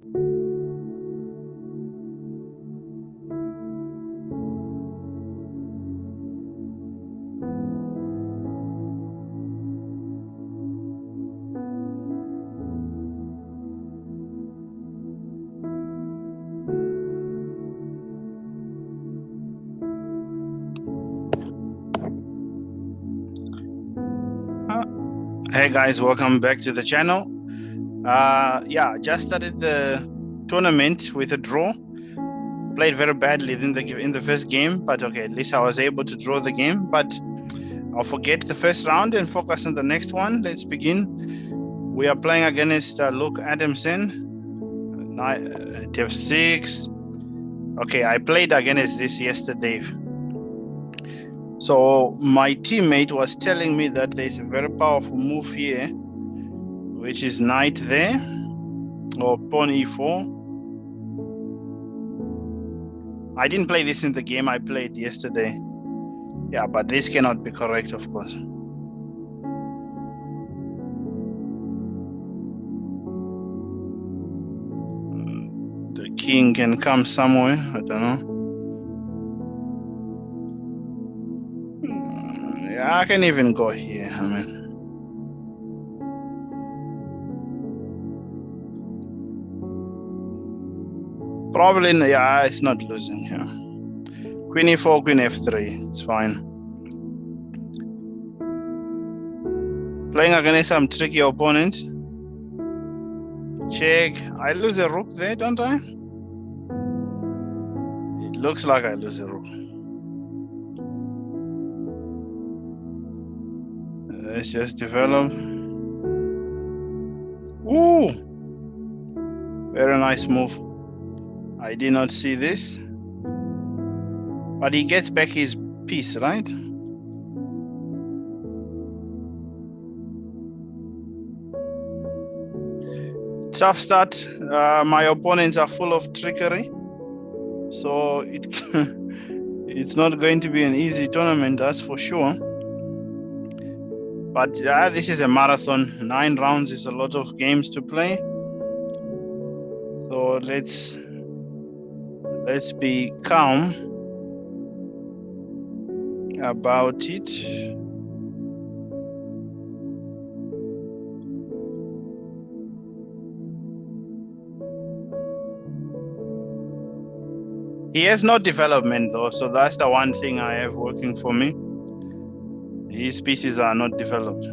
Hey guys, welcome back to the channel. Yeah, just started the tournament with a draw. Played very badly in the first game, but okay, at least I was able to draw the game. But I'll forget the first round and focus on the next one. Let's begin. We are playing against Luke Adamson, Knight f6. Okay, I played against this yesterday. So my teammate was telling me that there's a very powerful move here, which is knight there, or pawn e4. I didn't play this in the game I played yesterday. Yeah, but this cannot be correct, of course. The king can come somewhere, I don't know. Yeah, I can even go here, I mean. Probably, yeah, it's not losing here. Queen e4, queen f3, it's fine. Playing against some tricky opponent. Check, I lose a rook there, don't I? It looks like I lose a rook. Let's just develop. Ooh! Very nice move. I did not see this. But he gets back his piece, right? Tough start. My opponents are full of trickery. So it's not going to be an easy tournament, that's for sure. But this is a marathon. 9 rounds is a lot of games to play. So let's be calm about it. He has no development though, so that's the one thing I have working for me. His pieces are not developed.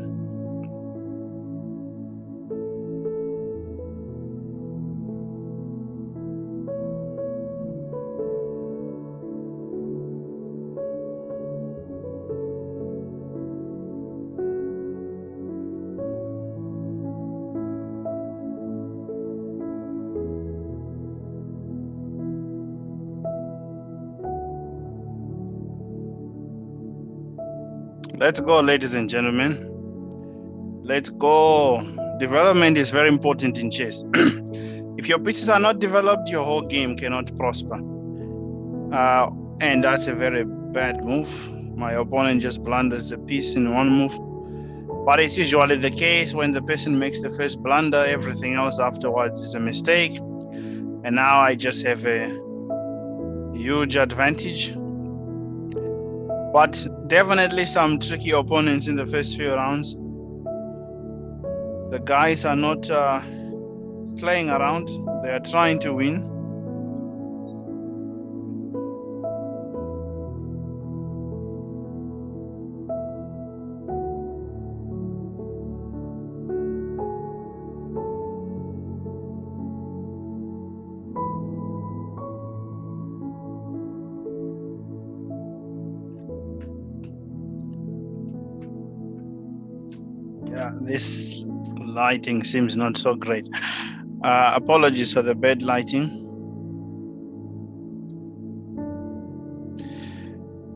Let's go, ladies and gentlemen. Let's go. Development is very important in chess. If your pieces are not developed, your whole game cannot prosper. And that's a very bad move. My opponent just blunders a piece in one move. But it's usually the case when the person makes the first blunder, everything else afterwards is a mistake. And now I just have a huge advantage. But definitely some tricky opponents in the first few rounds. The guys are not playing around. They are trying to win. Yeah, this lighting seems not so great. Apologies for the bad lighting.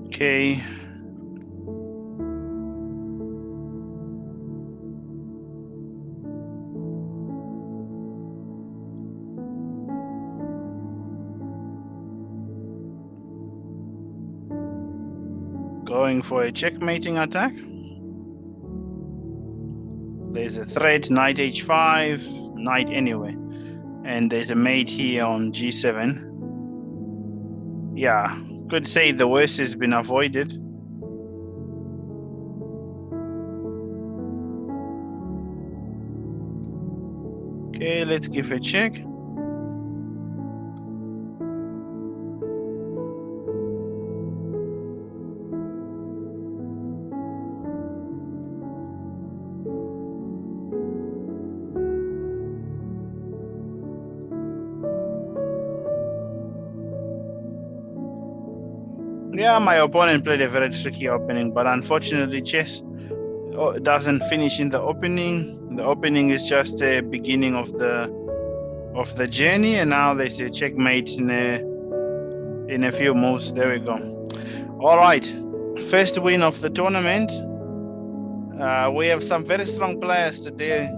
Okay. Going for a checkmating attack. There's a threat, knight h5, knight anyway. And there's a mate here on G7. Yeah, could say the worst has been avoided. Okay, let's give a check. Yeah, my opponent played a very tricky opening, but unfortunately, chess doesn't finish in the opening. The opening is just a beginning of the journey, and now there's a checkmate in a few moves. There we go. All right, first win of the tournament. We have some very strong players today.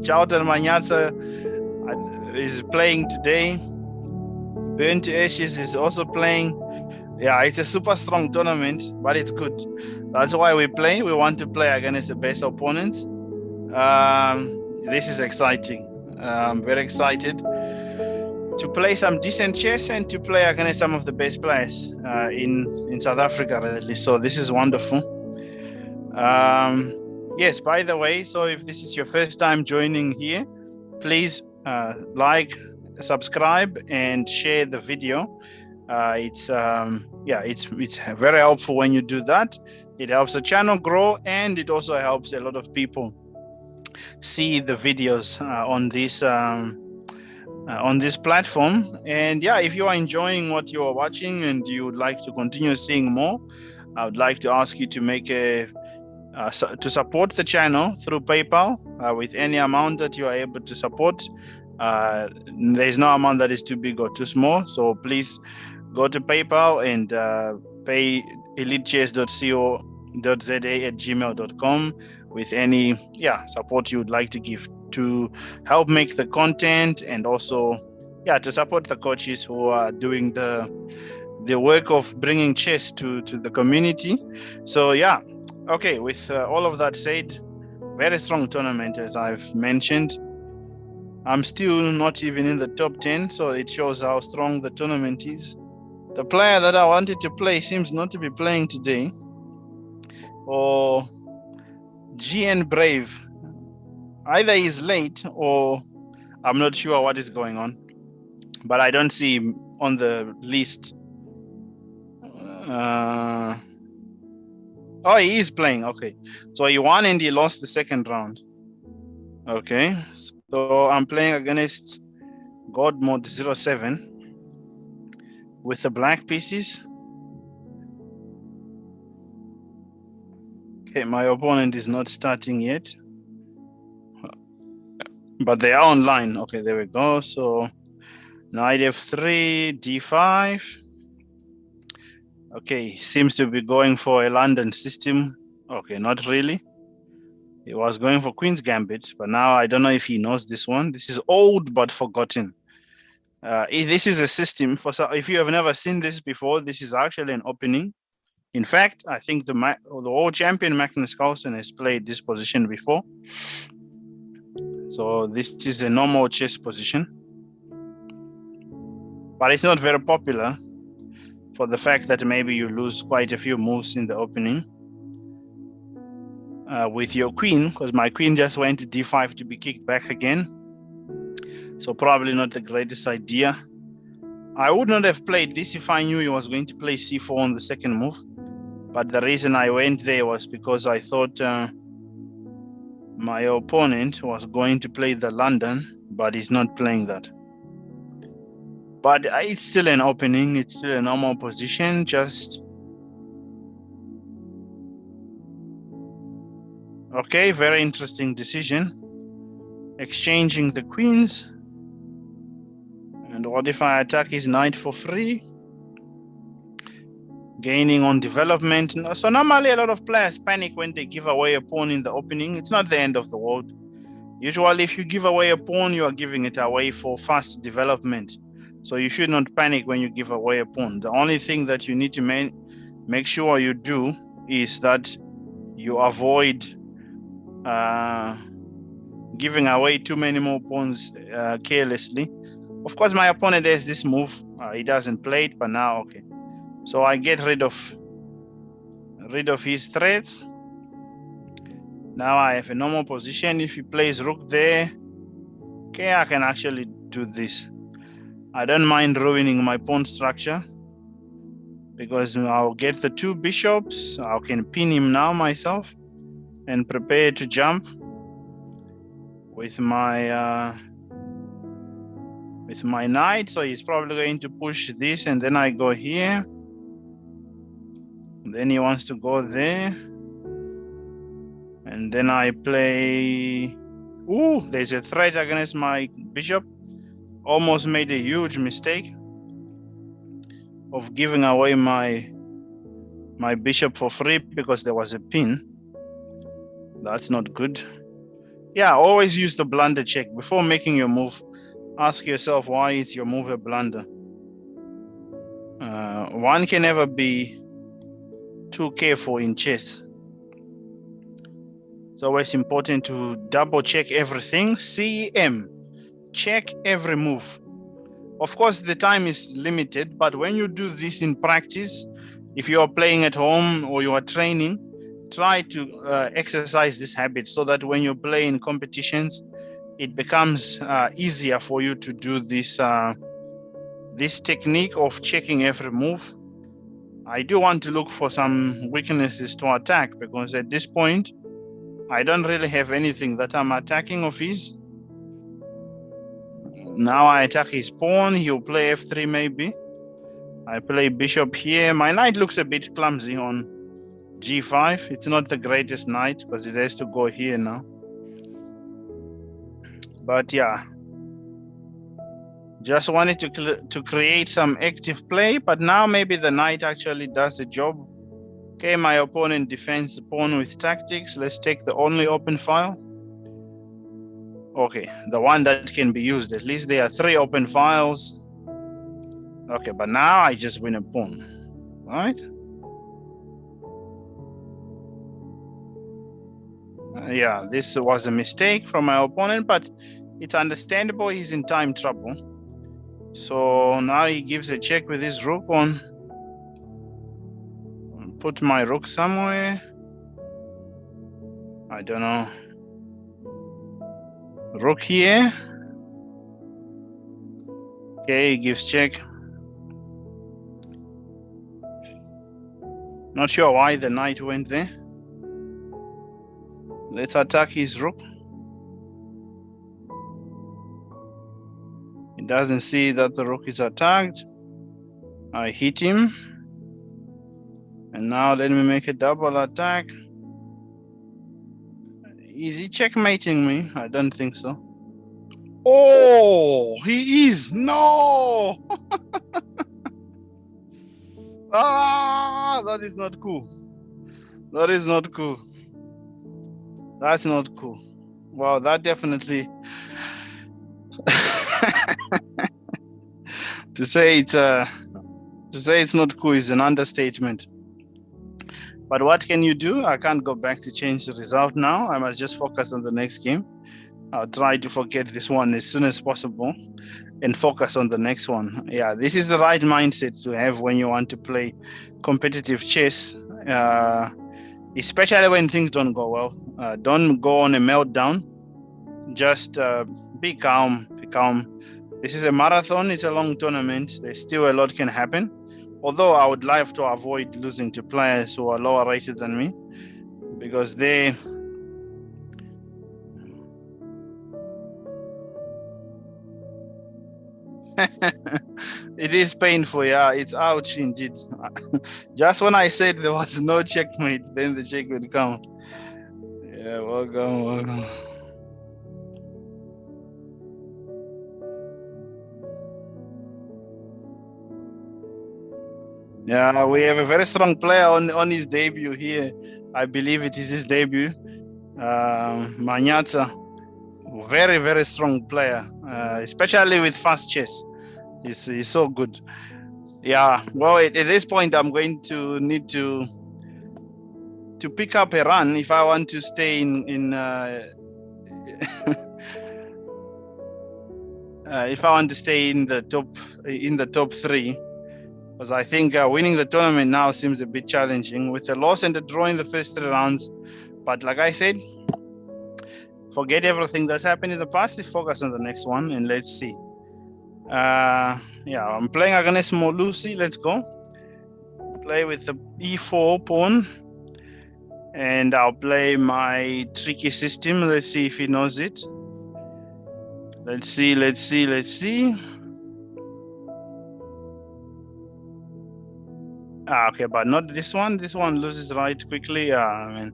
Jautan Manyatsa is playing today. Burn to Ashes is also playing. Yeah, it's a super strong tournament, but it's good. That's why we play. We want to play against the best opponents. This is exciting. I'm very excited to play some decent chess and to play against some of the best players in South Africa, really. So this is wonderful. Yes, by the way, so if this is your first time joining here, please like, subscribe, and share the video. It's very helpful when you do that. It helps the channel grow, and it also helps a lot of people see the videos on this platform. And yeah, if you are enjoying what you are watching and you would like to continue seeing more, I would like to ask you to make to support the channel through PayPal with any amount that you are able to support. There's no amount that is too big or too small, so please go to PayPal and pay elitechess.co.za@gmail.com with any support you would like to give to help make the content, and also to support the coaches who are doing the work of bringing chess to the community. So okay, with all of that said, very strong tournament, as I've mentioned. I'm still not even in the top 10, so it shows how strong the tournament is. The player that I wanted to play seems not to be playing today, or GNBrave. Either he's late or I'm not sure what is going on, but I don't see him on the list. Oh, he is playing. Okay, so he won and he lost the second round. Okay, so I'm playing against God Mode 07 with the black pieces. Okay, my opponent is not starting yet, but they are online. Okay, there we go. So knight f3, d5. Okay, seems to be going for a London system. Okay, not really. He was going for Queen's Gambit, but now I don't know if he knows this one. This is old but forgotten. This is a system if you have never seen this before. This is actually an opening. In fact, I think the world champion Magnus Carlsen has played this position before. So this is a normal chess position, but it's not very popular for the fact that maybe you lose quite a few moves in the opening with your queen, because my queen just went to d5 to be kicked back again. So probably not the greatest idea. I would not have played this if I knew he was going to play c4 on the second move. But the reason I went there was because I thought my opponent was going to play the London, but he's not playing that. But it's still an opening. It's still a normal position. Just okay, very interesting decision. Exchanging the queens. And what if I attack his knight for free? Gaining on development. So normally a lot of players panic when they give away a pawn in the opening. It's not the end of the world. Usually if you give away a pawn, you are giving it away for fast development. So you should not panic when you give away a pawn. The only thing that you need to make sure you do is that you avoid giving away too many more pawns carelessly. Of course, my opponent has this move. He doesn't play it, but now, okay. So I get rid of his threats. Now I have a normal position. If he plays rook there, okay, I can actually do this. I don't mind ruining my pawn structure because I'll get the 2 bishops. I can pin him now myself and prepare to jump with my knight. So he's probably going to push this, and then I go here. Then he wants to go there. And then I play... Ooh, there's a threat against my bishop. Almost made a huge mistake of giving away my bishop for free because there was a pin. That's not good. Yeah, always use the blunder check. Before making your move, ask yourself, why is your move a blunder? One can never be too careful in chess. It's always important to double check everything. CEM, check every move. Of course, the time is limited, but when you do this in practice, if you are playing at home or you are training, try to exercise this habit so that when you play in competitions, it becomes easier for you to do this, this technique of checking every move. I do want to look for some weaknesses to attack because at this point, I don't really have anything that I'm attacking of his. Now I attack his pawn. He'll play f3 maybe. I play bishop here. My knight looks a bit clumsy on g5. It's not the greatest knight because it has to go here now. But yeah, just wanted to create some active play. But now maybe the knight actually does the job. Okay, my opponent defends the pawn with tactics. Let's take the only open file. Okay, the one that can be used. At least there are 3 open files. Okay, but now I just win a pawn, right? Yeah, this was a mistake from my opponent, but it's understandable. He's in time trouble. So now he gives a check with his rook on. Put my rook somewhere. I don't know. Rook here. Okay, he gives check. Not sure why the knight went there. Let's attack his rook. He doesn't see that the rook is attacked. I hit him. And now let me make a double attack. Is he checkmating me? I don't think so. Oh, he is. No. Ah, that is not cool. That is not cool. That's not cool. Wow, that definitely to say it's not cool is an understatement. But what can you do? I can't go back to change the result now. I must just focus on the next game. I'll try to forget this one as soon as possible and focus on the next one. Yeah, this is the right mindset to have when you want to play competitive chess, especially when things don't go well. Don't go on a meltdown. Just be calm, be calm. This is a marathon. It's a long tournament. There's still a lot can happen. Although I would love to avoid losing to players who are lower rated than me, because they it is painful, yeah. It's ouch indeed. Just when I said there was no checkmate, then the check would come. Yeah, welcome. Yeah, we have a very strong player on his debut here. I believe it is his debut. Manyata, very, very strong player, especially with fast chess. He's so good. Yeah, well, at this point, I'm going to need to pick up a run if I want to stay in if I want to stay in the top three, because I think winning the tournament now seems a bit challenging with a loss and a draw in the first 3 rounds. But like I said, forget everything that's happened in the past. Focus on the next one, and let's see. Yeah, I'm playing against Molusi. Let's go. Play with the e4 pawn, and I'll play my tricky system. Let's see if he knows it. Let's see. Okay, but not this one. This one loses right quickly. I mean,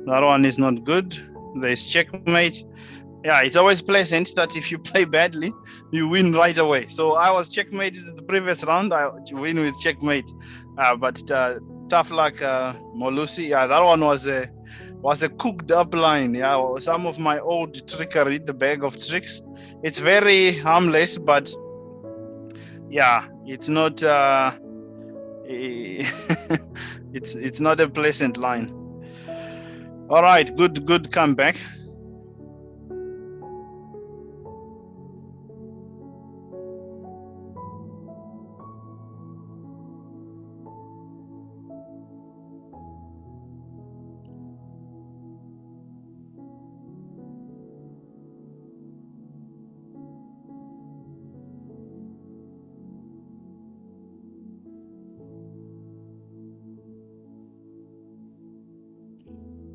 that one is not good. There's checkmate. Yeah, it's always pleasant that if you play badly, you win right away. So I was checkmated in the previous round. I win with checkmate. But tough luck, Molusi. Yeah, that one was a cooked up line. Yeah, some of my old trickery, the bag of tricks. It's very harmless, but yeah, it's not. It's not a pleasant line. All right, good comeback.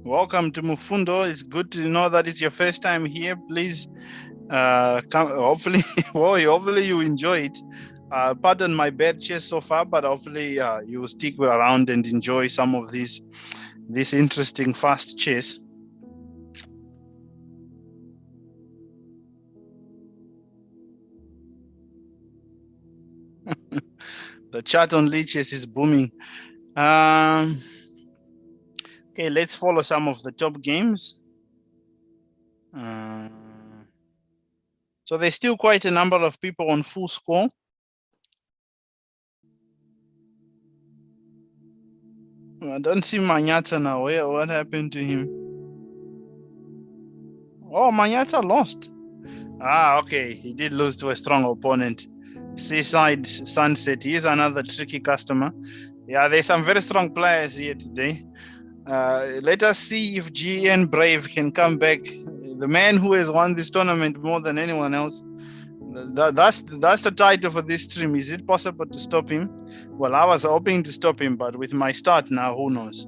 Welcome to Mufundo. It's good to know that it's your first time here. Please come. Hopefully, hopefully you enjoy it. Pardon my bad chess so far, but hopefully you will stick around and enjoy some of this interesting fast chess. The chat on Lichess is booming. Okay, let's follow some of the top games. So there's still quite a number of people on full score. I don't see Manyata now. What happened to him? Oh, Manyata lost. Okay. He did lose to a strong opponent. Seaside Sunset. He is another tricky customer. Yeah, there's some very strong players here today. Let us see if GNBrave can come back. The man who has won this tournament more than anyone else. That's the title for this stream. Is it possible to stop him? Well, I was hoping to stop him, but with my start now, who knows?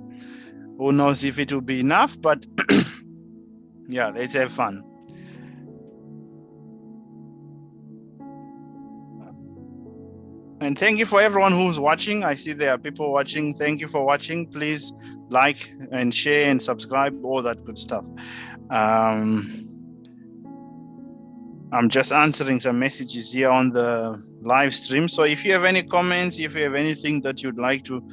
Who knows if it will be enough? But yeah, let's have fun. And thank you for everyone who's watching. I see there are people watching. Thank you for watching. Please like and share and subscribe, all that good stuff. I'm just answering some messages here on the live stream. So if you have any comments, if you have anything that you'd like to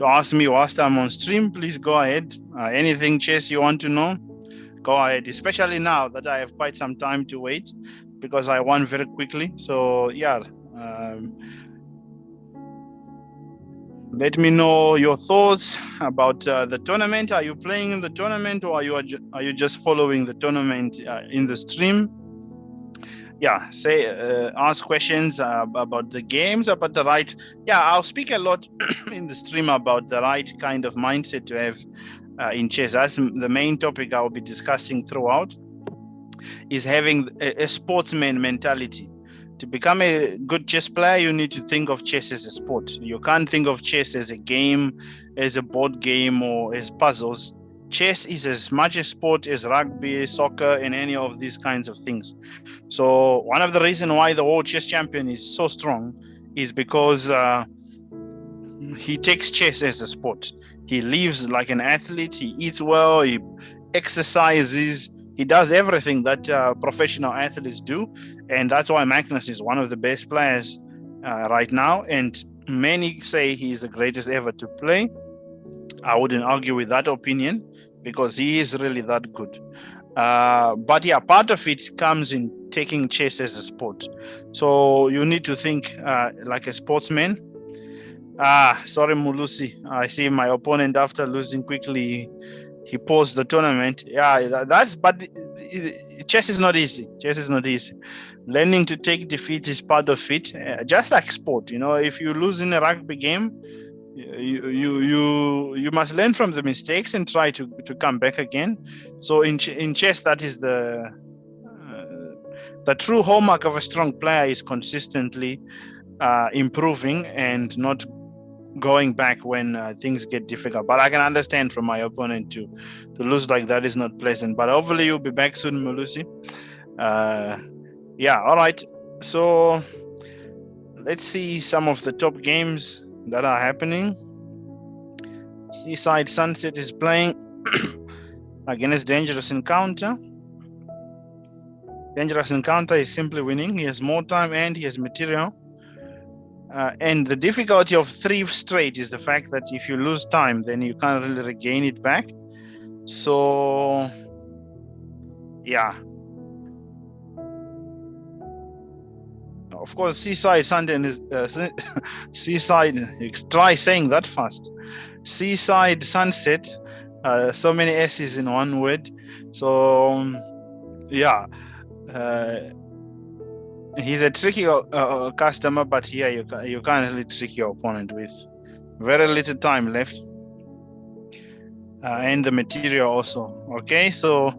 ask me whilst I'm on stream, please go ahead. Anything chess you want to know, go ahead, especially now that I have quite some time to wait because I won very quickly. So yeah, let me know your thoughts about the tournament. Are you playing in the tournament, or are you just following the tournament in the stream? Yeah, ask questions about the games, about the right. Yeah, I'll speak a lot in the stream about the right kind of mindset to have in chess. That's the main topic I'll be discussing throughout, is having a sportsman mentality. To become a good chess player, you need to think of chess as a sport. You can't think of chess as a game, as a board game, or as puzzles. Chess is as much a sport as rugby, soccer, and any of these kinds of things. So one of the reasons why the world chess champion is so strong is because he takes chess as a sport. He lives like an athlete. He eats well. He exercises. He does everything that professional athletes do. And that's why Magnus is one of the best players right now. And many say he is the greatest ever to play. I wouldn't argue with that opinion because he is really that good. But yeah, part of it comes in taking chess as a sport. So you need to think like a sportsman. Sorry, Mulusi. I see my opponent, after losing quickly, he paused the tournament. Yeah, but chess is not easy. Chess is not easy. Learning to take defeat is part of it. Just like sport, you know, if you lose in a rugby game, you must learn from the mistakes and try to come back again. So in chess, that is the true hallmark of a strong player is consistently improving and not going back when things get difficult. But I can understand from my opponent to lose like that is not pleasant. But hopefully you'll be back soon, Malusi. Yeah, all right. So let's see some of the top games that are happening. Seaside Sunset is playing against Dangerous Encounter. Dangerous Encounter is simply winning. He has more time and he has material. And the difficulty of 3 straight is the fact that if you lose time, then you can't really regain it back. So, yeah. Of course, Seaside Sunday is Seaside. Try saying that fast. Seaside Sunset. So many S's in one word. So, yeah. He's a tricky customer, but here you can't really trick your opponent with very little time left. And the material also. Okay, so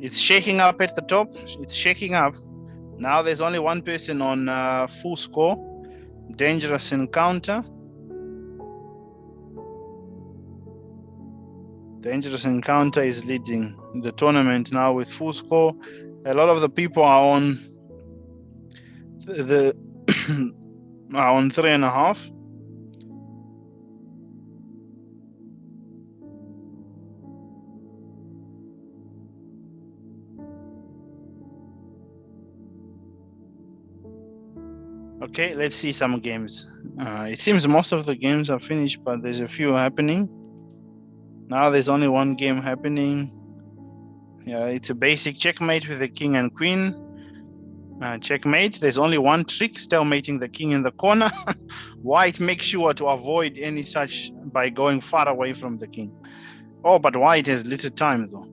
it's shaking up at the top. It's shaking up. Now there's only one person on full score. Dangerous Encounter. Dangerous Encounter is leading the tournament now with full score. A lot of the people are on are on 3.5. Okay, let's see some games. It seems most of the games are finished, but there's a few happening. Now there's only one game happening. Yeah, it's a basic checkmate with the king and queen. Checkmate. There's only one trick, stalemating the king in the corner. White makes sure to avoid any such by going far away from the king. Oh, but white has little time though.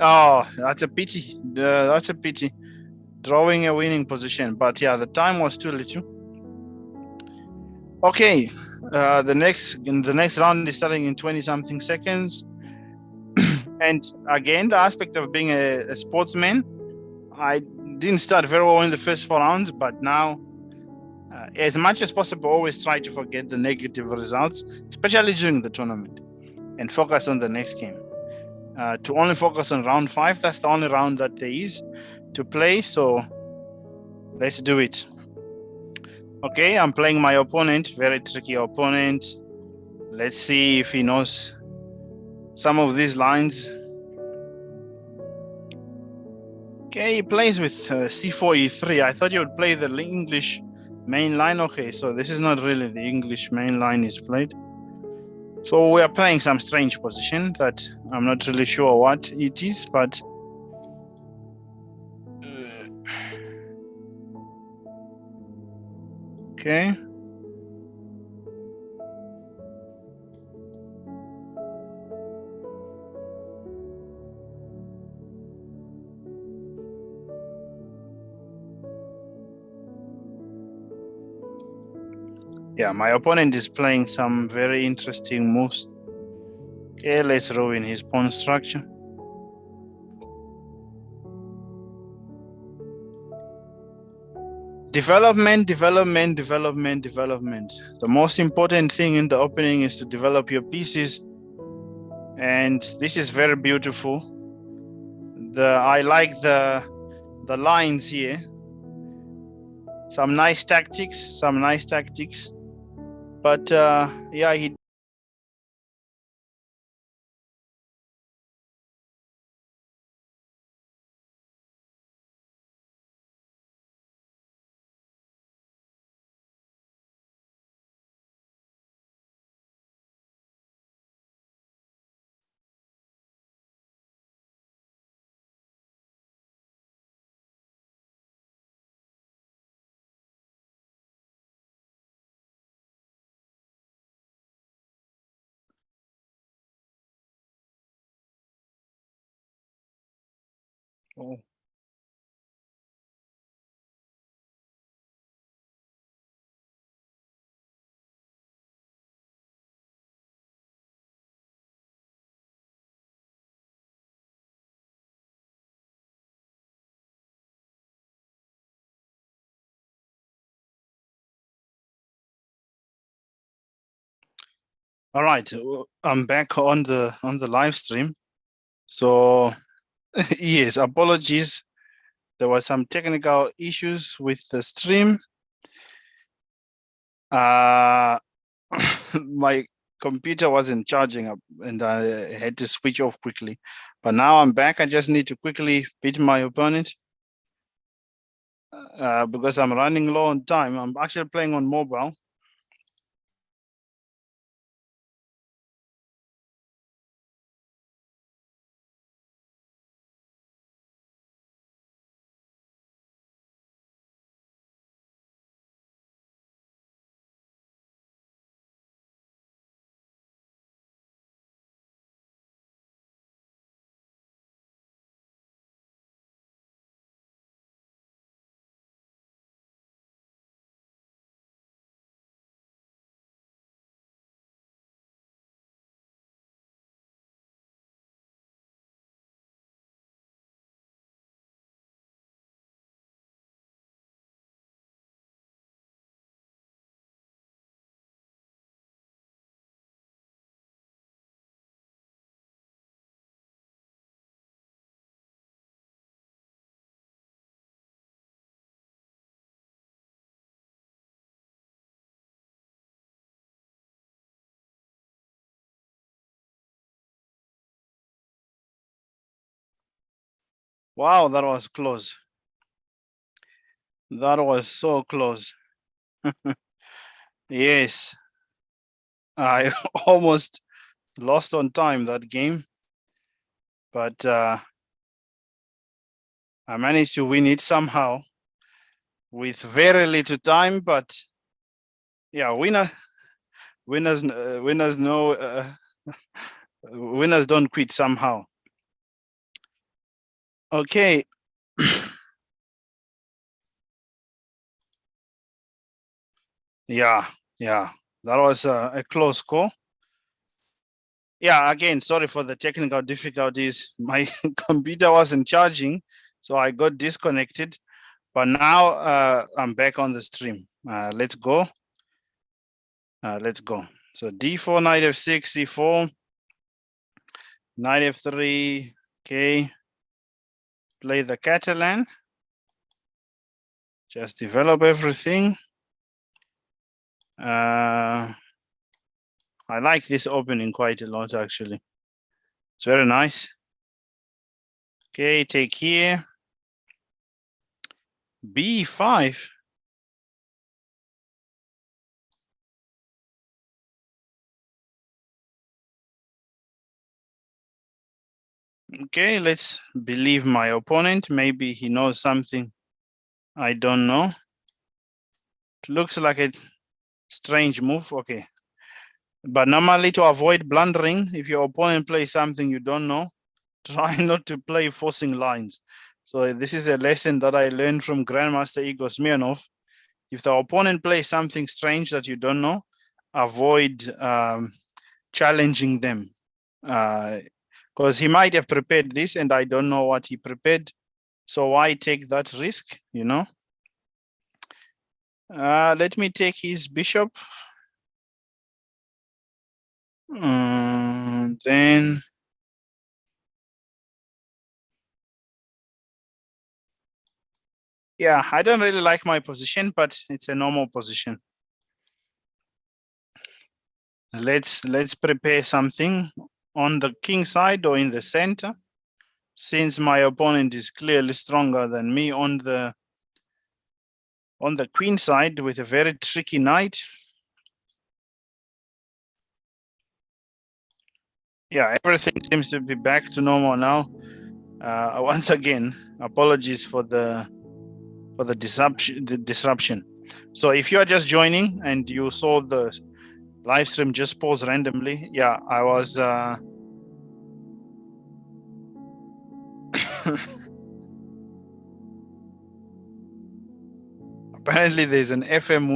Oh, that's a pity. That's a pity. Drawing a winning position, but yeah, the time was too little. Okay, the next round is starting in 20-something seconds. And again, the aspect of being a sportsman, I didn't start very well in the first 4 rounds, but now, as much as possible, always try to forget the negative results, especially during the tournament, and focus on the next game. To only focus on round 5, that's the only round that there is to play, so let's do it. Okay, I'm playing my opponent, very tricky opponent. Let's see if he knows some of these lines. Okay, he plays with c4, e3. I thought he would play the English main line. Okay, so this is not really the English main line he's played. So we are playing some strange position that I'm not really sure what it is, but okay. Yeah, my opponent is playing some very interesting moves. Okay, let's ruin his pawn structure. Development. The most important thing in the opening is to develop your pieces. And this is very beautiful. I like the lines here. Some nice tactics. But yeah, he Oh. All right, I'm back on the live stream. So yes, apologies. There were some technical issues with the stream. My computer wasn't charging up and I had to switch off quickly. But now I'm back. I just need to quickly beat my opponent because I'm running low on time. I'm actually playing on mobile. Wow, that was close. That was so close. Yes, I almost lost on time that game, but I managed to win it somehow with very little time. But yeah, winners know winners don't quit somehow. Okay. Yeah, that was a close call. Yeah, again, sorry for the technical difficulties. My computer wasn't charging, so I got disconnected. But now I'm back on the stream. Let's go. Let's go. So d4, knight f6, c4, knight f3. Okay. Play the Catalan. Just develop everything. I like this opening quite a lot, actually. It's very nice. Okay, take here. b5. Okay, let's believe my opponent. Maybe he knows something I don't know. It looks like a strange move. Okay. But normally, to avoid blundering, if your opponent plays something you don't know, try not to play forcing lines. So this is a lesson that I learned from Grandmaster Igor Smirnov. If the opponent plays something strange that you don't know, avoid challenging them. Because he might have prepared this and I don't know what he prepared. So why take that risk, you know? Let me take his bishop. Then yeah, I don't really like my position, but it's a normal position. Let's prepare something on the king side or in the center, since my opponent is clearly stronger than me on the queen side with a very tricky knight. Yeah, everything seems to be back to normal now. Once again, apologies for the disruption. So if you are just joining and you saw the live stream just pause randomly, yeah, I was Apparently, there's an FM who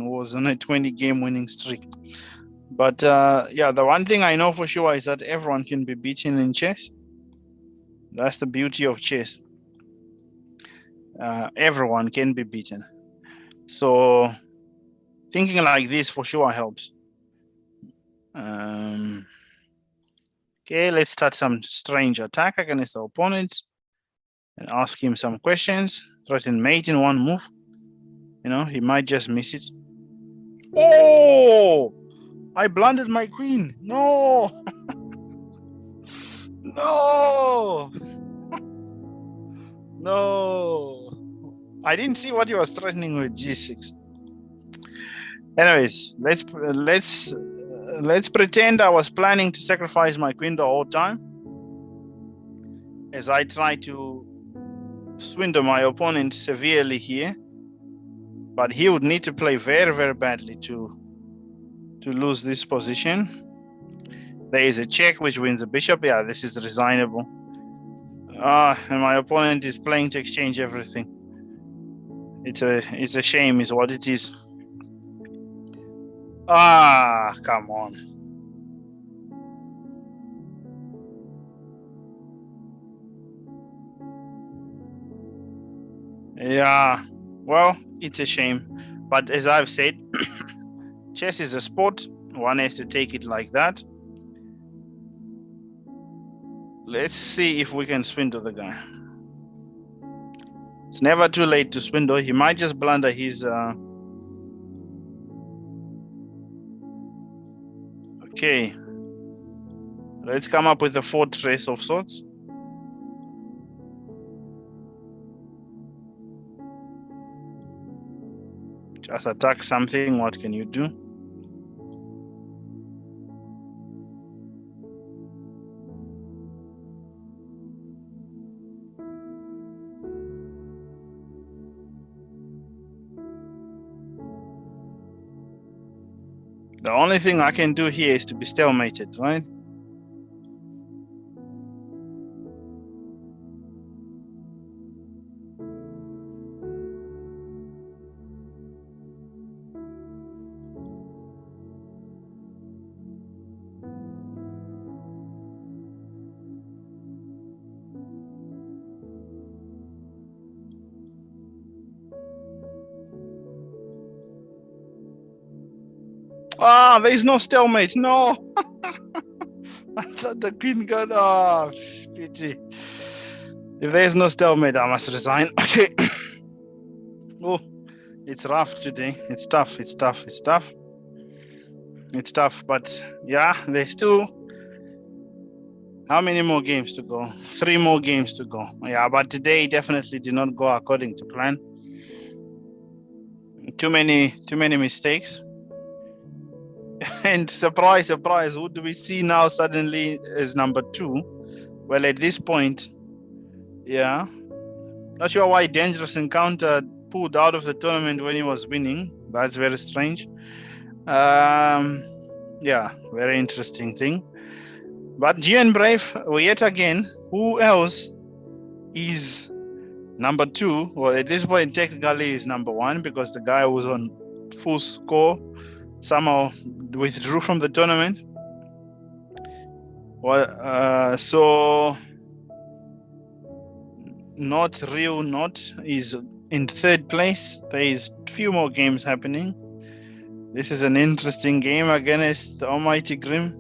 was on a 20-game winning streak. But yeah, the one thing I know for sure is that everyone can be beaten in chess. That's the beauty of chess. Everyone can be beaten. So thinking like this for sure helps. Okay, let's start some strange attack against the opponent and ask him some questions. Threaten mate in one move. You know, he might just miss it. Oh, I blundered my queen. No. No. No. I didn't see what he was threatening with G6. Anyways, let's pretend I was planning to sacrifice my queen the whole time as I try to swindle my opponent severely here. But he would need to play very, very badly to lose this position. There is a check which wins a bishop. Yeah, this is resignable. And my opponent is playing to exchange everything. It's a shame is what it is. Come on. Yeah, well, it's a shame. But as I've said, chess is a sport. One has to take it like that. Let's see if we can swindle the guy. It's never too late to swindle. He might just blunder his... Okay. Let's come up with a fortress of sorts. Just attack something. What can you do? The only thing I can do here is to be stalemated, right? There's no stalemate. No. I thought the queen got off. Pity. If there's no stalemate, I must resign. Okay. Oh, it's rough today. It's tough. It's tough. It's tough. It's tough. But yeah, there's still how many more games to go? 3 more games to go. Yeah, but today definitely did not go according to plan. Too many mistakes. And surprise, surprise, who do we see now suddenly as number 2? Well, at this point, yeah. Not sure why Dangerous Encounter pulled out of the tournament when he was winning. That's very strange. Yeah, very interesting thing. But GNBrave, yet again, who else is number 2? Well, at this point, technically is number 1 because the guy was on full score somehow withdrew from the tournament. Well, so Not is in 3rd place. There is few more games happening. This is an interesting game against the Almighty Grim.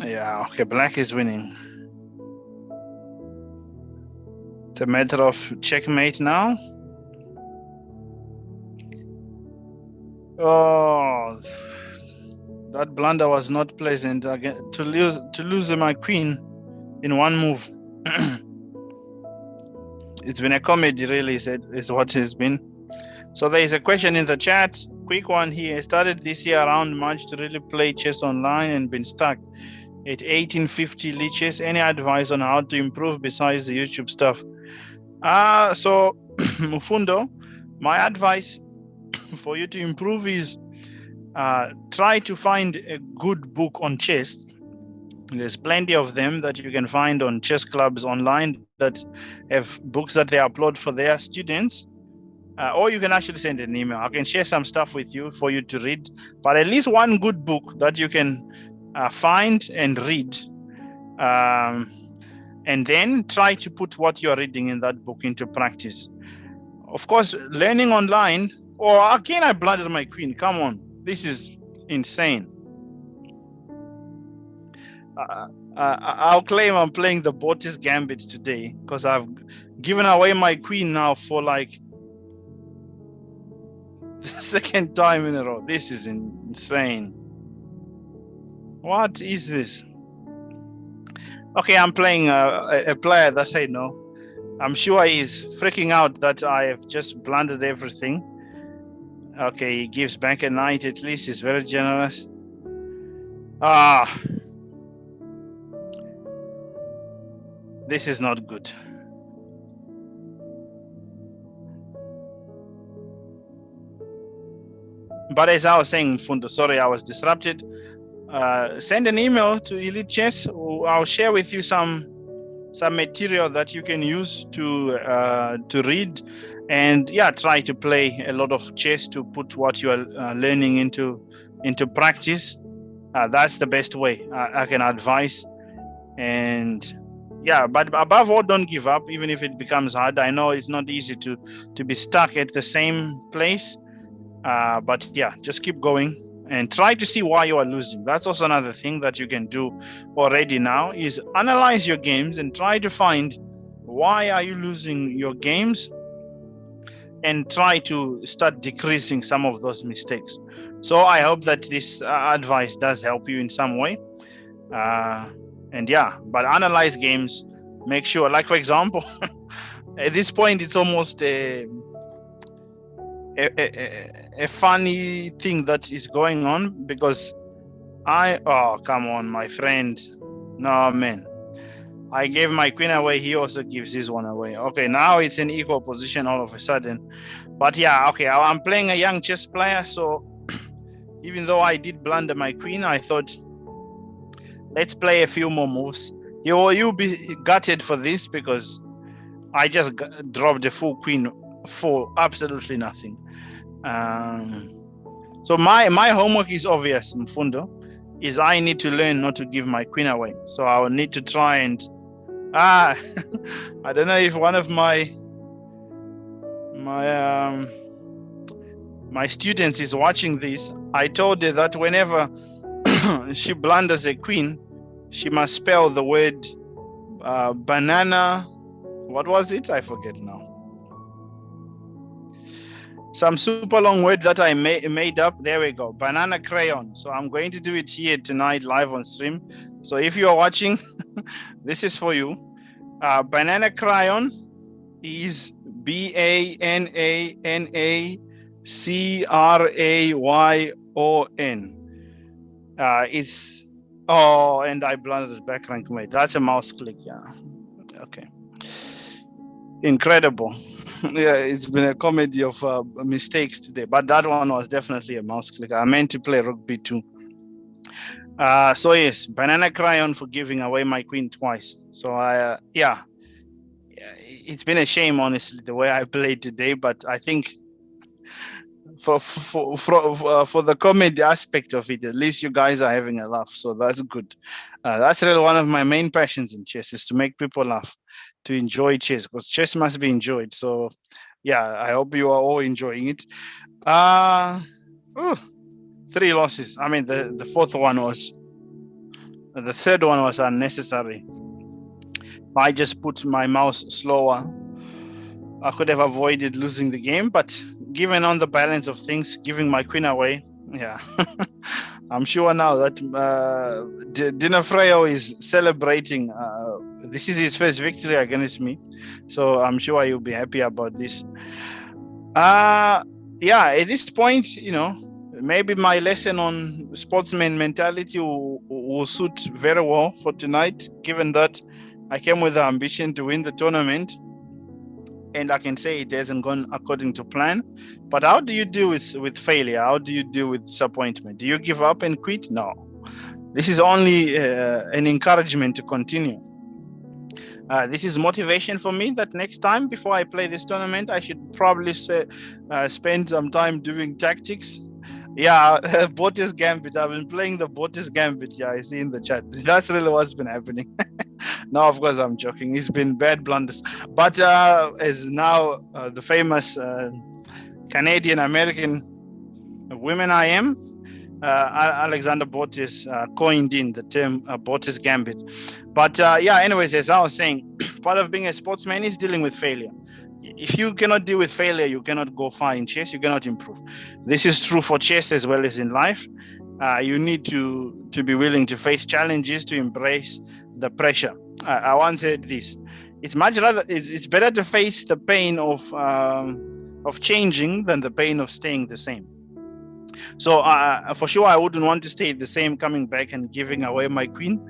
Yeah, okay, black is winning. It's a matter of checkmate now. Oh, that blunder was not pleasant. Again, to lose my queen in one move. It's been a comedy, really, is what it's been. So there is a question in the chat. Quick one here. Started this year around March to really play chess online and been stuck at 1850 leeches. Any advice on how to improve besides the YouTube stuff? So Mufundo, my advice for you to improve is try to find a good book on chess. There's plenty of them that you can find on chess clubs online that have books that they upload for their students. Or you can actually send an email. I can share some stuff with you for you to read, but at least one good book that you can find and read. And then try to put what you're reading in that book into practice. Of course, learning online, or again, I blundered my queen. Come on, this is insane. I'll claim I'm playing the Bortis Gambit today because I've given away my queen now for like the second time in a row. This is insane. What is this? Okay, I'm playing a player that I know. I'm sure he's freaking out that I have just blundered everything. Okay, he gives back a knight. At least he's very generous. This is not good. But as I was saying, Fundo, sorry, I was disrupted. Send an email to Elite Chess. I'll share with you some material that you can use to read, and try to play a lot of chess to put what you are learning into practice. That's the best way I can advise. And but above all, don't give up, even if it becomes hard. I know it's not easy to be stuck at the same place, but just keep going and try to see why you are losing. That's also another thing that you can do already now, is analyze your games and try to find why are you losing your games, and try to start decreasing some of those mistakes. So I hope that this advice does help you in some way. But analyze games, make sure, like for example, at this point it's almost a funny thing that is going on, because come on, my friend. No, man. I gave my queen away. He also gives his one away. Okay, now it's an equal position all of a sudden. But okay, I'm playing a young chess player, so even though I did blunder my queen, I thought, let's play a few more moves. You'll be gutted for this, because I just dropped a full queen for absolutely nothing. So my homework is obvious, Mfundo, is I need to learn not to give my queen away. So I'll need to try and I don't know if one of my students is watching this. I told her that whenever she blunders a queen, she must spell the word banana. What was it? I forget now. Some super long word that I made up. There we go. Banana crayon. So I'm going to do it here tonight live on stream. So if you are watching, this is for you. Banana crayon is BANANACRAYON. It's and I blundered back rank mate. That's a mouse click. Okay. Incredible. It's been a comedy of mistakes today, but that one was definitely a mouse click. I meant to play rook b2. So yes, banana crayon for giving away my queen twice. So it's been a shame, honestly, the way I played today. But I think for the comedy aspect of it, at least you guys are having a laugh. So that's good. That's really one of my main passions in chess, is to make people laugh, to enjoy chess, because chess must be enjoyed. So I hope you are all enjoying it. 3 losses. I mean, the third one was unnecessary. I just put my mouse slower. I could have avoided losing the game, but given on the balance of things, giving my queen away, I'm sure now that Dinafreo is celebrating. This is his first victory against me, so I'm sure he'll be happy about this. At this point, maybe my lesson on sportsman mentality will suit very well for tonight, given that I came with the ambition to win the tournament. and I can say it hasn't gone according to plan. But how do you deal with failure? How do you deal with disappointment? Do you give up and quit? No. This is only an encouragement to continue. This is motivation for me that next time before I play this tournament, I should probably spend some time doing tactics. Yeah, Botis Gambit. I've been playing the Botis Gambit. Yeah, I see in the chat. That's really what's been happening. No, of course, I'm joking. It's been bad blunders. But as now the famous Canadian-American women I am, Alexander Botis coined in the term Botis Gambit. But yeah, anyways, as I was saying, part of being a sportsman is dealing with failure. If you cannot deal with failure, you cannot go far in chess, you cannot improve. This is true for chess as well as in life. You need to be willing to face challenges, to embrace the pressure. I once said this: it's better to face the pain of changing than the pain of staying the same. So for sure, I wouldn't want to stay the same, coming back and giving away my queen,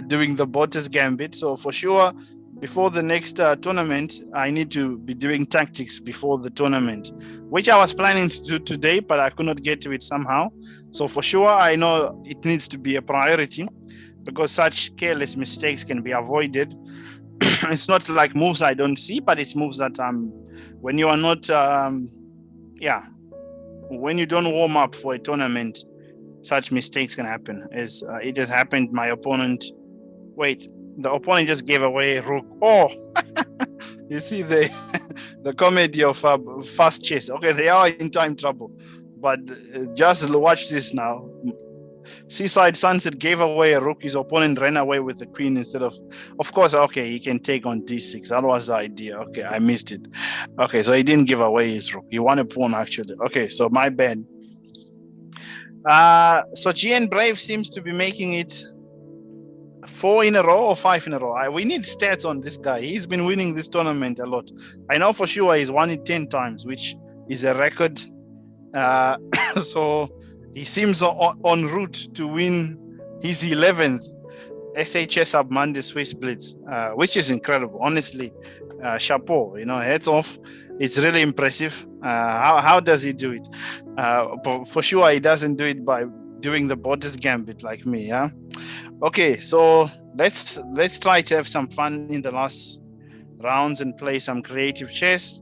doing the Botis Gambit. So for sure, before the next tournament, I need to be doing tactics before the tournament, which I was planning to do today, but I could not get to it somehow. So for sure, I know it needs to be a priority, because such careless mistakes can be avoided. It's not like moves I don't see, but it's moves that when you are not, when you don't warm up for a tournament, such mistakes can happen. As it has happened, the opponent just gave away a rook. Oh, you see the comedy of fast chess. Okay, they are in time trouble, but just watch this now. Seaside Sunset gave away a rook. His opponent ran away with the queen instead of course, okay, he can take on d6. That was the idea. Okay, I missed it. Okay, so he didn't give away his rook. He won a pawn, actually. Okay, so my bad. So GNBrave seems to be making it 4 in a row or 5 in a row. We need stats on this guy. He's been winning this tournament a lot. I know for sure he's won it 10 times, which is a record. So he seems on route to win his 11th Chess Hub Swiss Blitz, which is incredible. Honestly, chapeau. Heads off. It's really impressive. How does he do it? For sure, he doesn't do it by doing the Botis Gambit like me. Yeah. Okay, so let's try to have some fun in the last rounds and play some creative chess.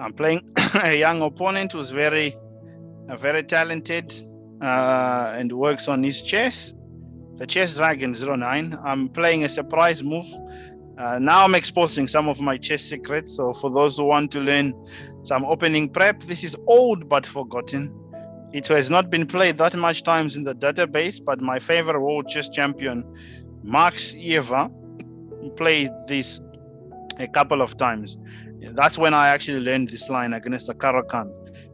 I'm playing a young opponent who's very talented and works on his chess. The Chess Dragon 09. I'm playing a surprise move. Now I'm exposing some of my chess secrets. So for those who want to learn some opening prep, this is old but forgotten. It has not been played that much times in the database, but my favorite world chess champion, Max Eva, played this a couple of times. That's when I actually learned this line against the Caro-Kann.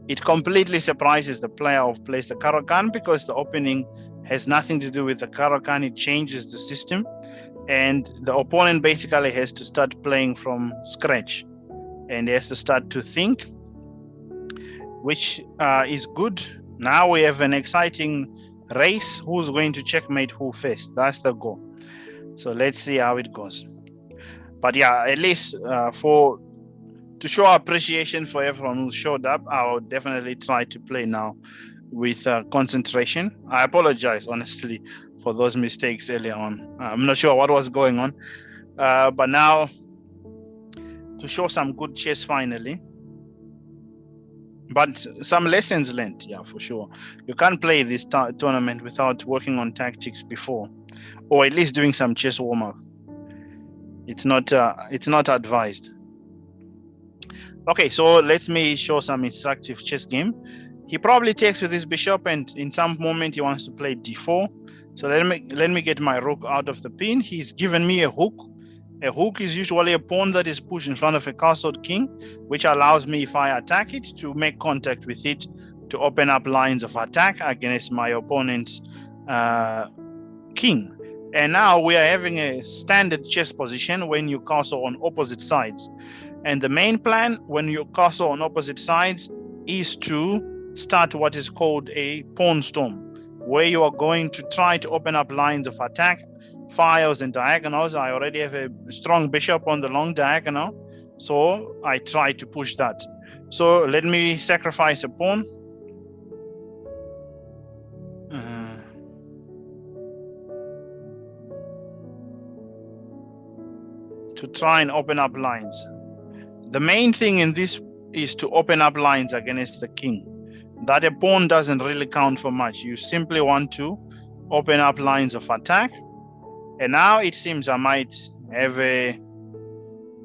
It completely surprises the player who plays the Caro-Kann, because the opening has nothing to do with the Caro-Kann. It changes the system, and the opponent basically has to start playing from scratch, and he has to start to think, which is good. Now we have an exciting race. Who's going to checkmate who first? That's the goal. So let's see how it goes. But yeah, at least to show appreciation for everyone who showed up, I'll definitely try to play now with concentration. I apologize, honestly, for those mistakes earlier on. I'm not sure what was going on. But now, to show some good chess finally. But some lessons learned, yeah, for sure. You can't play this tournament without working on tactics before, or at least doing some chess warm-up. It's not advised. Okay, so let me show some instructive chess game. He probably takes with his bishop, and in some moment he wants to play d4. So let me get my rook out of the pin. He's given me a hook. A hook is usually a pawn that is pushed in front of a castled king, which allows me, if I attack it, to make contact with it to open up lines of attack against my opponent's king. And now we are having a standard chess position when you castle on opposite sides. And the main plan when you castle on opposite sides is to start what is called a pawn storm, where you are going to try to open up lines of attack, files and diagonals. I already have a strong bishop on the long diagonal, So I try to push that. So let me sacrifice a pawn. To try and open up lines. The main thing in this is to open up lines against the king. That a pawn doesn't really count for much. You simply want to open up lines of attack. And now it seems I might have a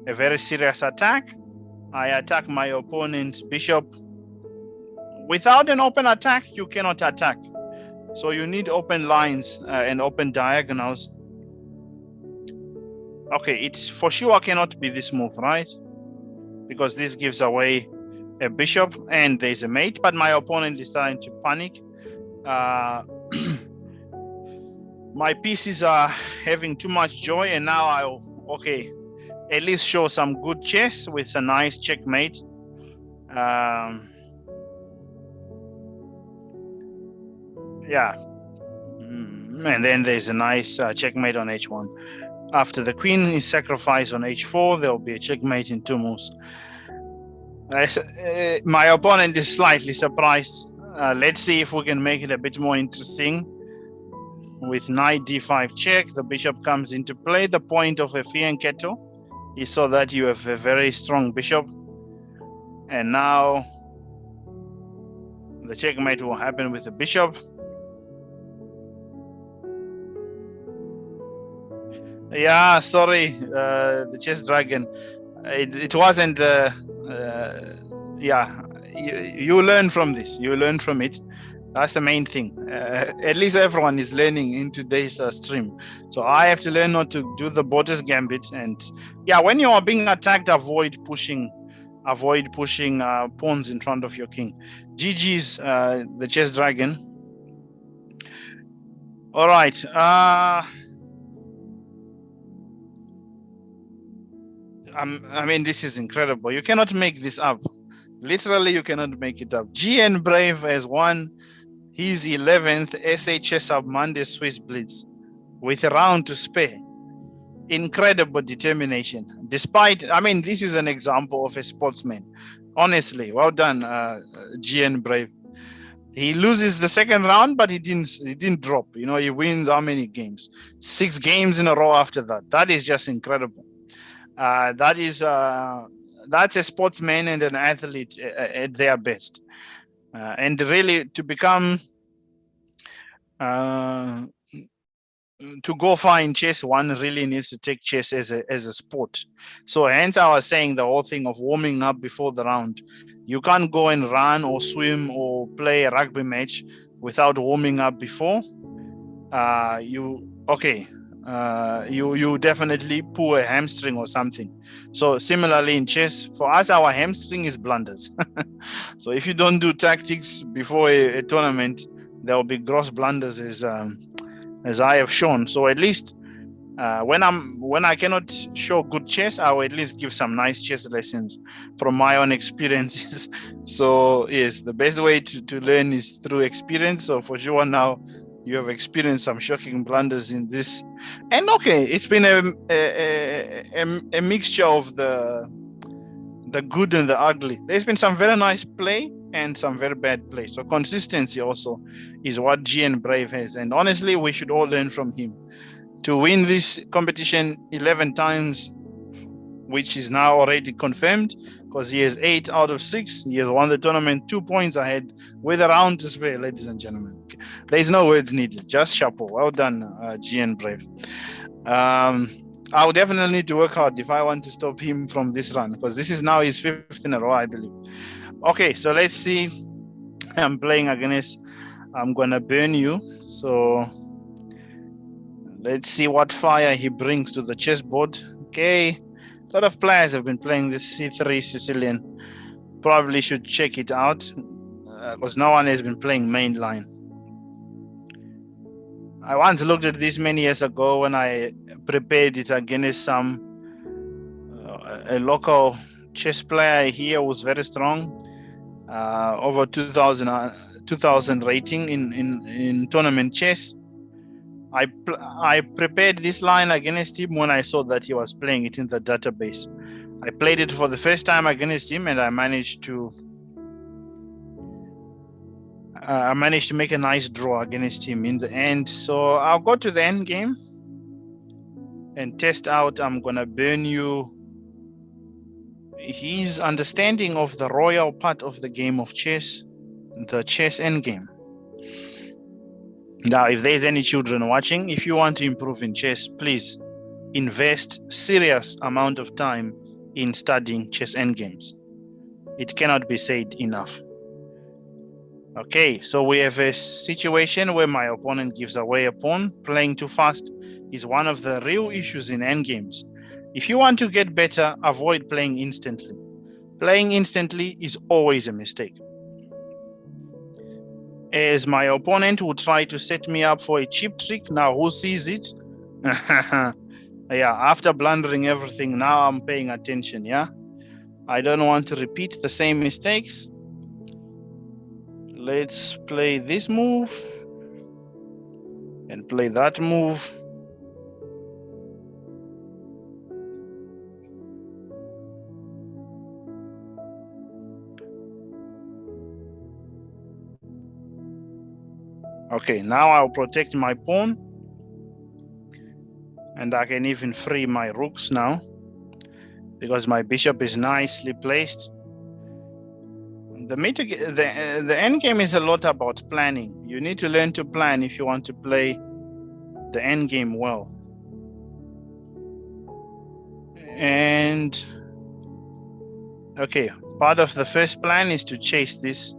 very serious attack. I attack my opponent's bishop. Without an open attack, you cannot attack. So you need open lines and open diagonals. Okay, it's for sure cannot be this move, right? Because this gives away a bishop and there's a mate, but my opponent is starting to panic. My pieces are having too much joy, and now I'll, okay, at least show some good chess with a nice checkmate. Yeah. And then there's a nice checkmate on h1. After the queen is sacrificed on h4, there will be a checkmate in 2 moves. My opponent is slightly surprised. Let's see if we can make it a bit more interesting. With knight d5 check, the bishop comes into play. The point of a fianchetto is so that you have a very strong bishop. And now the checkmate will happen with the bishop. Yeah, sorry, the chess dragon. It wasn't. Yeah, you learn from this. You learn from it. That's the main thing. At least everyone is learning in today's stream. So I have to learn not to do the Bottas gambit. And yeah, when you are being attacked, avoid pushing pawns in front of your king. GG's, the chess dragon. All right. I mean, this is incredible. You cannot make this up. Literally, you cannot make it up. GNBrave has won his 11th SA Chess Hub Monday Swiss Blitz with a round to spare. Incredible determination. Despite, I mean, this is an example of a sportsman. Honestly, well done, GNBrave. He loses the second round, but he didn't drop. You know, he wins how many games? 6 games in a row after that. That is just incredible. That's a sportsman and an athlete at their best. And really to become, to go far in chess, one really needs to take chess as a sport. So hence I was saying the whole thing of warming up before the round. You can't go and run or swim or play a rugby match without warming up before. You definitely pull a hamstring or something. So similarly in chess, for us, our hamstring is blunders. So if you don't do tactics before a tournament, there will be gross blunders, as I have shown. So at least when I cannot show good chess, I will at least give some nice chess lessons from my own experiences. So yes, the best way to learn is through experience. So for sure now you have experienced some shocking blunders in this. And okay, it's been a mixture of the good and the ugly. There's been some very nice play and some very bad play. So consistency also is what GNBrave has. And honestly, we should all learn from him. To win this competition 11 times, which is now already confirmed, because he has 8 out of 6. He has won the tournament 2 points ahead with a round to spare, ladies and gentlemen. There's no words needed, just chapeau. Well done, GNBrave. I'll definitely need to work hard if I want to stop him from this run, because this is now his 5th in a row, I believe. Okay, so let's see. I'm playing against, I'm going to burn you. So let's see what fire he brings to the chessboard. Okay, a lot of players have been playing this C3 Sicilian. Probably should check it out, because no one has been playing mainline. I once looked at this many years ago when I prepared it against a local chess player here who was very strong, over 2000 rating in tournament chess. I prepared this line against him when I saw that he was playing it in the database. I played it for the first time against him, and I managed to make a nice draw against him in the end. So I'll go to the end game and test out. I'm gonna burn you his understanding of the royal part of the game of chess, the chess endgame. Now, if there's any children watching, if you want to improve in chess, please invest serious amount of time in studying chess endgames. It cannot be said enough. Okay, so we have a situation where my opponent gives away a pawn. Playing too fast is one of the real issues in endgames. If you want to get better, avoid playing instantly. Playing instantly is always a mistake, as my opponent will try to set me up for a cheap trick. Now, who sees it? Yeah, after blundering everything, now I'm paying attention, yeah? I don't want to repeat the same mistakes. Let's play this move and play that move. Okay, now I'll protect my pawn, and I can even free my rooks now because my bishop is nicely placed. The end game is a lot about planning. You need to learn to plan if you want to play the end game well. And okay, part of the first plan is to chase this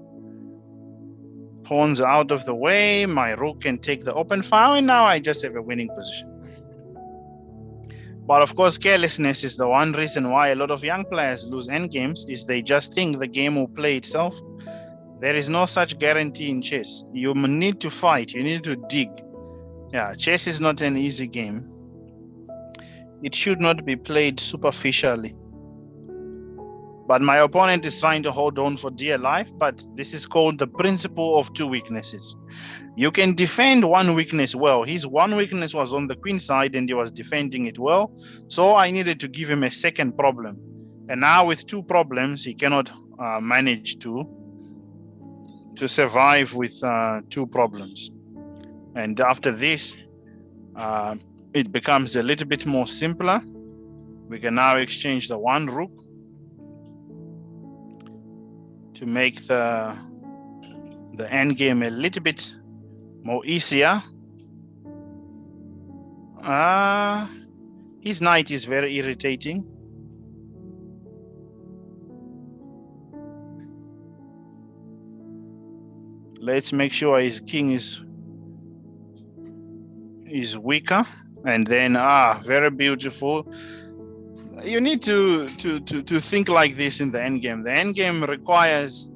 pawns out of the way. My rook can take the open file, and now I just have a winning position. But of course, carelessness is the one reason why a lot of young players lose endgames, is they just think the game will play itself. There is no such guarantee in chess. You need to fight, you need to dig. Yeah, chess is not an easy game. It should not be played superficially. But my opponent is trying to hold on for dear life, but this is called the principle of two weaknesses. You can defend one weakness well. His one weakness was on the queen side and he was defending it well. So I needed to give him a second problem. And now with two problems, he cannot manage to survive with two problems. And after this, it becomes a little bit more simpler. We can now exchange the one rook to make the end game a little bit more easier. His knight is very irritating. Let's make sure his king is weaker, and then very beautiful. You need to think like this in the endgame. The endgame requires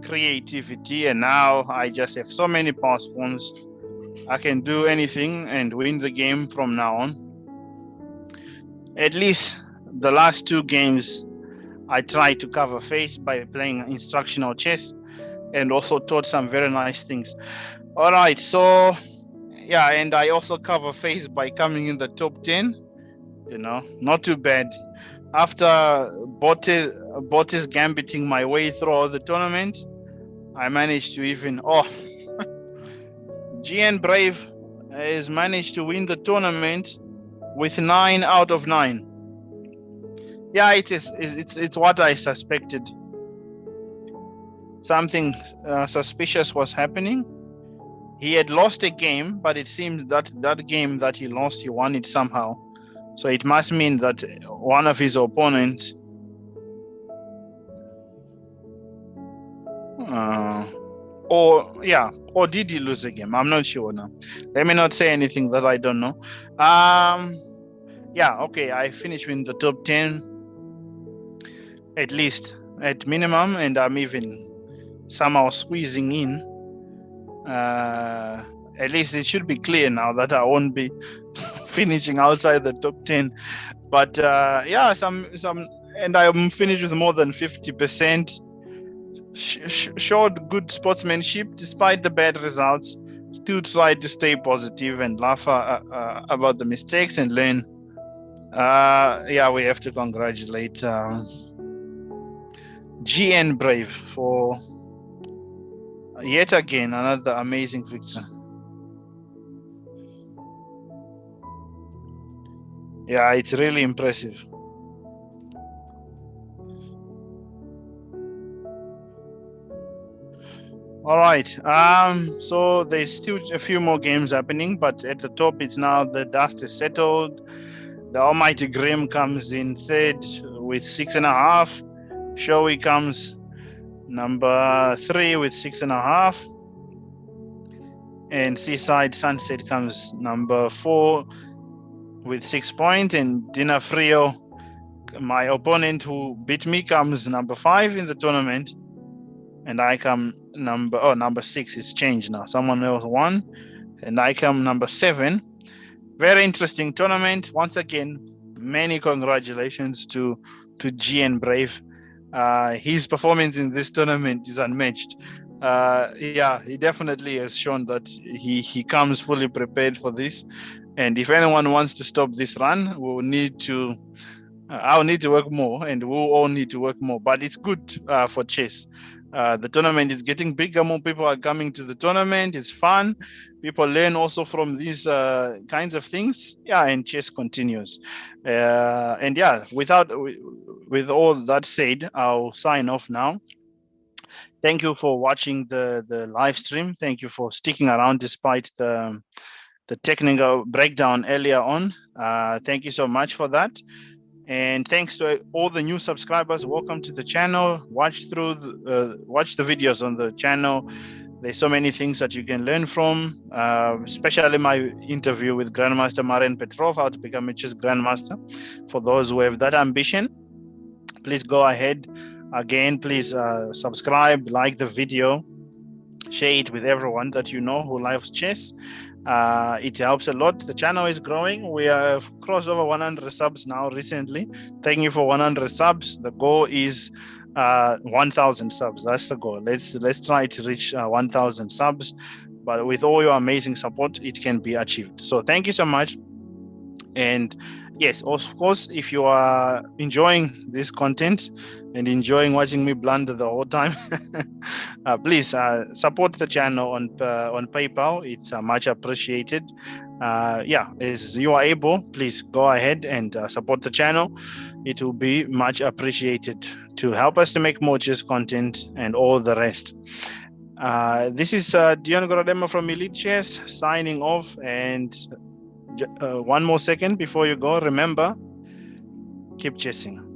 creativity, and now I just have so many pass pawns. I can do anything and win the game from now on. At least the last two games, I tried to cover face by playing instructional chess, and also taught some very nice things. All right, so yeah, and I also cover face by coming in the top 10. You know, not too bad. After Bottes gambiting my way through all the tournament, I managed to even GNBrave has managed to win the tournament with 9 out of 9. Yeah, it's what I suspected. Something suspicious was happening. He had lost a game, but it seems that game that he lost, he won it somehow. So it must mean that one of his opponents or did he lose a game? I'm not sure now. Let me not say anything that I don't know. Yeah, okay, I finished in the top 10 at least, at minimum, and I'm even somehow squeezing in. At least it should be clear now that I won't be finishing outside the top 10. But yeah, and I'm finished with more than 50%. Showed good sportsmanship despite the bad results. Still tried to stay positive and laugh about the mistakes and learn Yeah, we have to congratulate GNBrave for yet again another amazing victory. Yeah, it's really impressive. All right. So there's still a few more games happening, but at the top, it's now the dust is settled. The Almighty Grim comes in third with 6.5. Showy comes number 3 with 6.5. And Seaside Sunset comes number 4 with 6 points. And Dina Frio, my opponent who beat me, comes number 5 in the tournament. And I come number 6. It's changed now. Someone else won. And I come number 7. Very interesting tournament. Once again, many congratulations to GNBrave. His performance in this tournament is unmatched. Yeah, he definitely has shown that he comes fully prepared for this. And if anyone wants to stop this run, we'll need to I'll need to work more, and we'll all need to work more. But it's good for chess. The tournament is getting bigger. More people are coming to the tournament. It's fun. People learn also from these kinds of things. Yeah, and chess continues. And yeah, with all that said, I'll sign off now. Thank you for watching the live stream. Thank you for sticking around despite the technical breakdown earlier on. Thank you so much for that. And thanks to all the new subscribers. Welcome to the channel. Watch the videos on the channel. There's so many things that you can learn from, especially my interview with Grandmaster Maren Petrov, how to become a chess grandmaster. For those who have that ambition, please go ahead. Again, please subscribe, like the video, share it with everyone that you know who loves chess. It helps a lot. The channel is growing. We have crossed over 100 subs now recently. Thank you for 100 subs. The goal is 1,000 subs. That's the goal. Let's try to reach 1,000 subs. But with all your amazing support, it can be achieved. So thank you so much. And yes, of course, if you are enjoying this content and enjoying watching me blunder the whole time, please support the channel on PayPal. It's much appreciated. Yeah, as you are able, please go ahead and support the channel. It will be much appreciated to help us to make more chess content and all the rest. This is Dion Gorodema from Elite Chess signing off. And one more second before you go, remember, keep chessing.